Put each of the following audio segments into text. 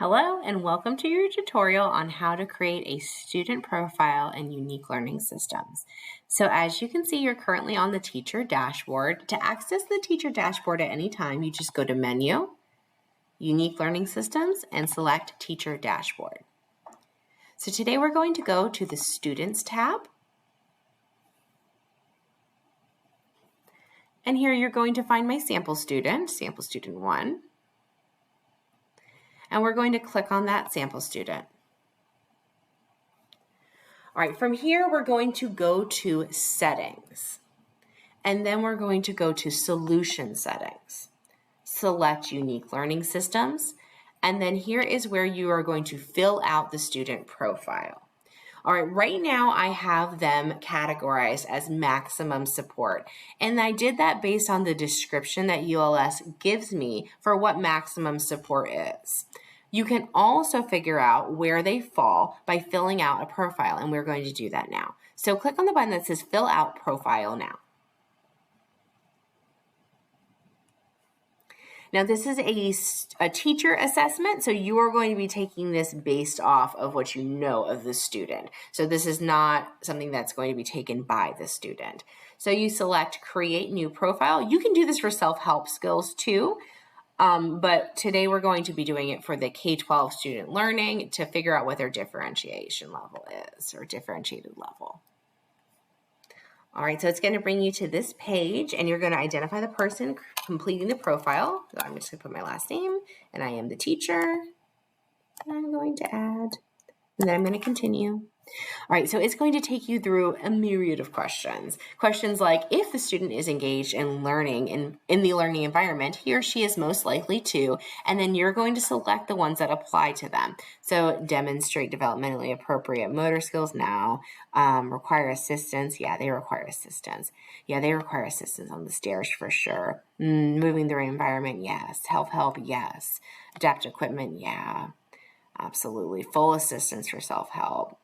Hello and welcome to your tutorial on how to create a student profile in Unique Learning Systems. So as you can see, you're currently on the teacher dashboard. To access the teacher dashboard at any time, you just go to Menu, Unique Learning Systems, and select Teacher Dashboard. So today we're going to go to the Students tab. And here you're going to find my sample student 1. And we're going to click on that sample student. All right, from here, we're going to go to Settings, and then we're going to go to Solution Settings. Select Unique Learning Systems, and then here is where you are going to fill out the student profile. All right, right now I have them categorized as maximum support, and I did that based on the description that ULS gives me for what maximum support is. You can also figure out where they fall by filling out a profile, and we're going to do that now. So click on the button that says Fill Out Profile Now. Now this is a teacher assessment, so you are going to be taking this based off of what you know of the student. So this is not something that's going to be taken by the student. So you select Create New Profile. You can do this for self-help skills too. But today we're going to be doing it for the K-12 student learning to figure out what their differentiation level is, or differentiated level. All right, so it's going to bring you to this page, and you're going to identify the person completing the profile. So I'm just going to put my last name, and I am the teacher. And I'm going to add, and then I'm going to continue. All right, so it's going to take you through a myriad of questions. Questions like, if the student is engaged in learning in the learning environment, he or she is most likely to, and then you're going to select the ones that apply to them. So demonstrate developmentally appropriate motor skills now. Require assistance. Yeah, they require assistance. Yeah, they require assistance on the stairs for sure. Moving through environment, yes. Self-help, yes. Adapt equipment, yeah. Absolutely. Full assistance for self-help.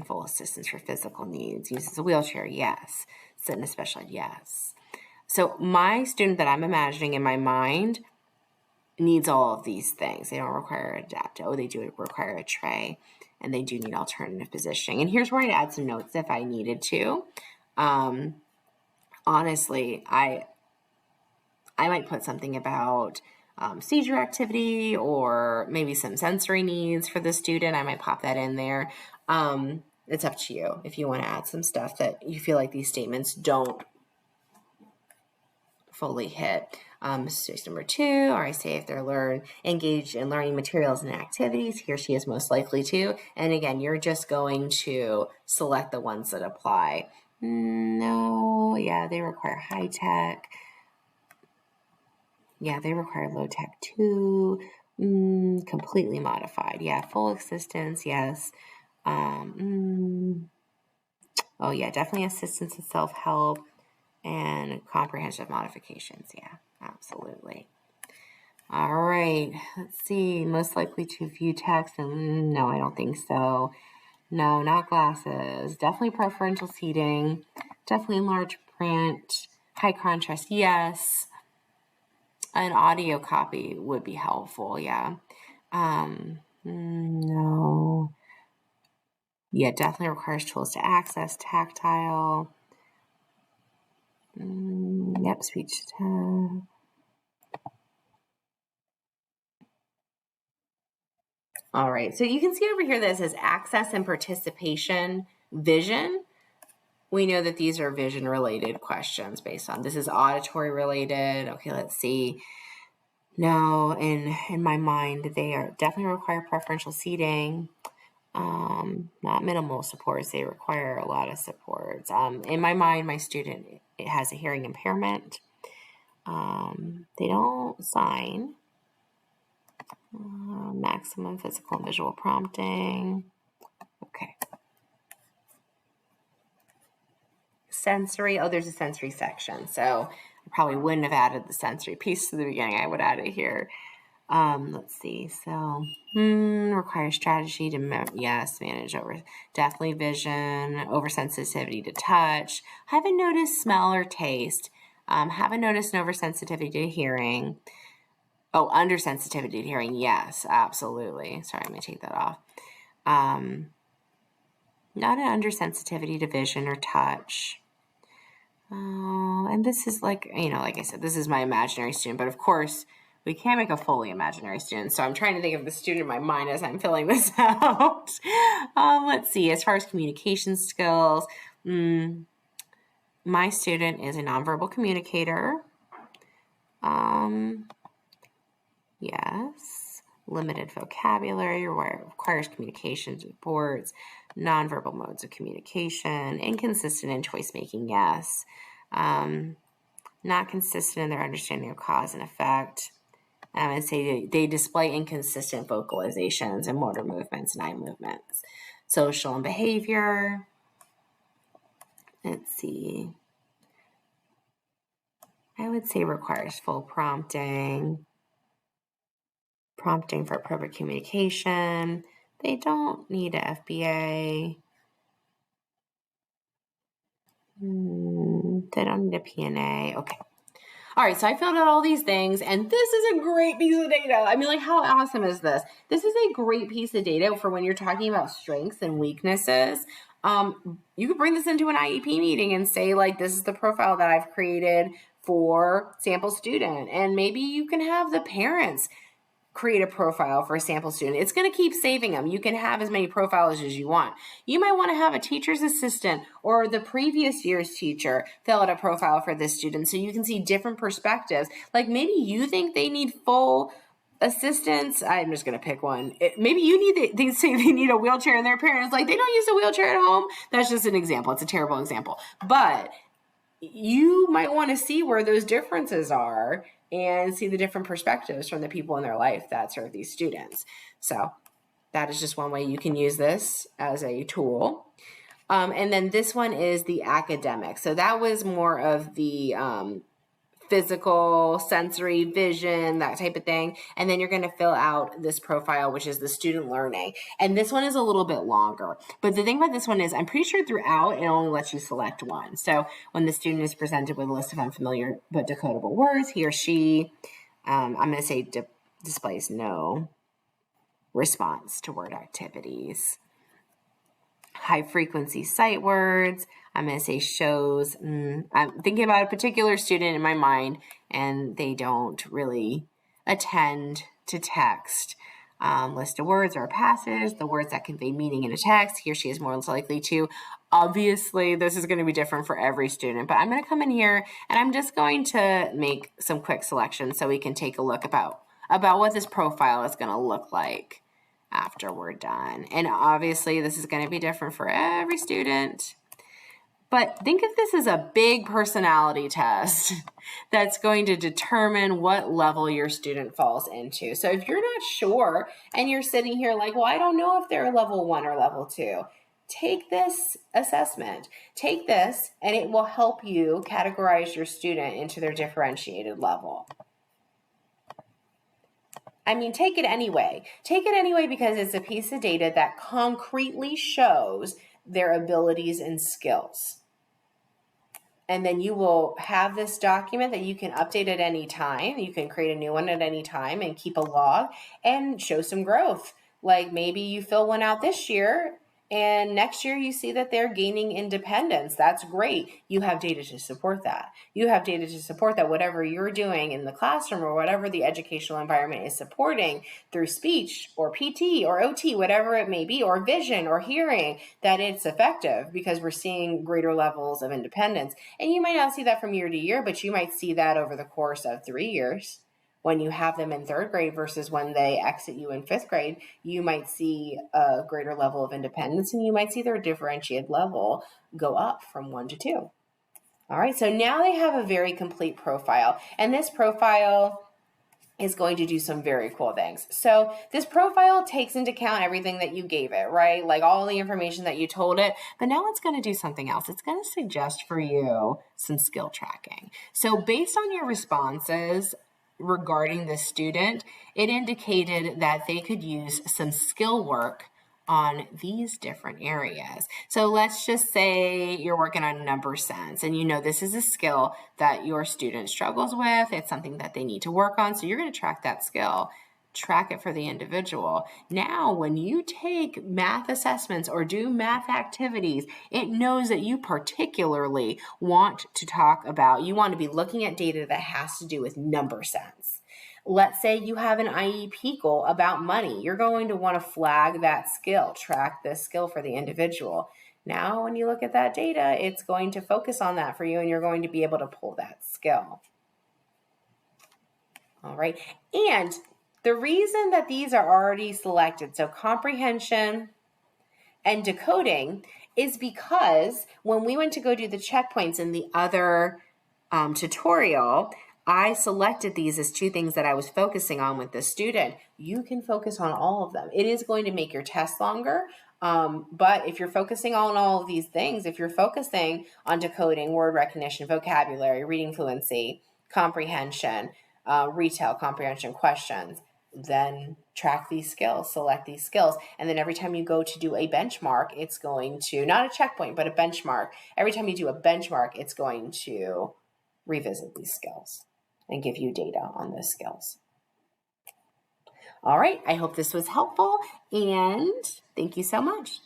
Full assistance for physical needs. Uses a wheelchair, yes. Sit in a special ed, yes. So my student that I'm imagining in my mind needs all of these things. They don't require adapt. Oh, they do require a tray, and they do need alternative positioning. And here's where I'd add some notes if I needed to. Honestly, I might put something about seizure activity or maybe some sensory needs for the student. I might pop that in there. It's up to you if you want to add some stuff that you feel like these statements don't fully hit. Space number 2, or I say if they're engaged in learning materials and activities, he or she is most likely to. And again, you're just going to select the ones that apply. No, yeah, they require high tech. Yeah, they require low tech too. Completely modified. Yeah, full assistance, yes. Oh yeah, definitely assistance in self-help and comprehensive modifications. Yeah, absolutely. All right, let's see. Most likely to view text. No, I don't think so. No, not glasses. Definitely preferential seating. Definitely large print. High contrast, yes. An audio copy would be helpful, yeah. No. Yeah, definitely requires tools to access, tactile. Yep, speech to All right, so you can see over here that it says access and participation, vision. We know that these are vision related questions based on, this is auditory related. Okay, let's see. No, in my mind, they are definitely require preferential seating. Not minimal supports, they require a lot of supports. In my mind, my student has a hearing impairment. They don't sign. Maximum physical and visual prompting. Okay. Sensory, oh, there's a sensory section, so I probably wouldn't have added the sensory piece to the beginning. I would add it here. Let's see. So, requires strategy to, manage over, definitely vision, oversensitivity to touch. Haven't noticed smell or taste. Haven't noticed an oversensitivity to hearing. Oh, under sensitivity to hearing. Yes, absolutely. Sorry, I'm going to take that off. Not an under sensitivity to vision or touch. Oh, and this is like, like I said, this is my imaginary student, but of course we can't make a fully imaginary student. So I'm trying to think of the student in my mind as I'm filling this out. Let's see, as far as communication skills, my student is a nonverbal communicator. Yes. Limited vocabulary, requires communication supports, nonverbal modes of communication, inconsistent in choice making, yes. Not consistent in their understanding of cause and effect. And say they display inconsistent vocalizations and motor movements and eye movements. Social and behavior. Let's see. I would say requires full prompting for appropriate communication. They don't need a FBA. They don't need a PNA. Okay. All right, so I filled out all these things, and this is a great piece of data. I mean, like, how awesome is this? This is a great piece of data for when you're talking about strengths and weaknesses. You could bring this into an IEP meeting and say, like, this is the profile that I've created for sample student. And maybe you can have the parents create a profile for a sample student. It's going to keep saving them. You can have as many profiles as you want. You might want to have a teacher's assistant or the previous year's teacher fill out a profile for this student so you can see different perspectives. Like maybe you think they need full assistance. I'm just going to pick one. Maybe they say they need a wheelchair and their parents like, they don't use a wheelchair at home. That's just an example. It's a terrible example. But you might want to see where those differences are and see the different perspectives from the people in their life that serve these students. So that is just one way you can use this as a tool. And then this one is the academic. So that was more of the physical, sensory, vision, that type of thing. And then you're going to fill out this profile, which is the student learning. And this one is a little bit longer. But the thing about this one is I'm pretty sure throughout it only lets you select one. So when the student is presented with a list of unfamiliar but decodable words, he or she, I'm going to say displays no response to word activities. High frequency sight words. I'm going to say shows. I'm thinking about a particular student in my mind and they don't really attend to text. List of words or passages, the words that convey meaning in a text. He or she is more likely to. Obviously, this is going to be different for every student, but I'm going to come in here and I'm just going to make some quick selections so we can take a look about what this profile is going to look like after we're done. And obviously this is going to be different for every student. But think of this as a big personality test that's going to determine what level your student falls into. So if you're not sure and you're sitting here like, well, I don't know if they're level 1 or level 2, take this assessment. Take this and it will help you categorize your student into their differentiated level. I mean, take it anyway. Take it anyway because it's a piece of data that concretely shows their abilities and skills. And then you will have this document that you can update at any time. You can create a new one at any time and keep a log and show some growth. Like maybe you fill one out this year and next year you see that they're gaining independence. That's great. You have data to support that. You have data to support that whatever you're doing in the classroom or whatever the educational environment is supporting through speech or PT or OT, whatever it may be, or vision or hearing, that it's effective because we're seeing greater levels of independence. And you might not see that from year to year, but you might see that over the course of 3 years. When you have them in 3rd grade versus when they exit you in 5th grade, you might see a greater level of independence and you might see their differentiated level go up from 1 to 2. All right, so now they have a very complete profile. And this profile is going to do some very cool things. So this profile takes into account everything that you gave it, right? Like all the information that you told it, but now it's going to do something else. It's going to suggest for you some skill tracking. So based on your responses regarding the student, it indicated that they could use some skill work on these different areas. So let's just say you're working on number sense and you know this is a skill that your student struggles with. It's something that they need to work on. So you're going to track that skill, track it for the individual. Now, when you take math assessments or do math activities, it knows that you particularly want to talk about, you want to be looking at data that has to do with number sense. Let's say you have an IEP goal about money. You're going to want to flag that skill, track this skill for the individual. Now, when you look at that data, it's going to focus on that for you and you're going to be able to pull that skill. All right. And the reason that these are already selected, so comprehension and decoding, is because when we went to go do the checkpoints in the other tutorial, I selected these as two things that I was focusing on with the student. You can focus on all of them. It is going to make your test longer, but if you're focusing on all of these things, if you're focusing on decoding, word recognition, vocabulary, reading fluency, comprehension, retail comprehension questions, then track these skills, select these skills. And then every time you go to do a benchmark, it's going to, not a checkpoint, but a benchmark. Every time you do a benchmark, it's going to revisit these skills and give you data on those skills. All right, I hope this was helpful and thank you so much.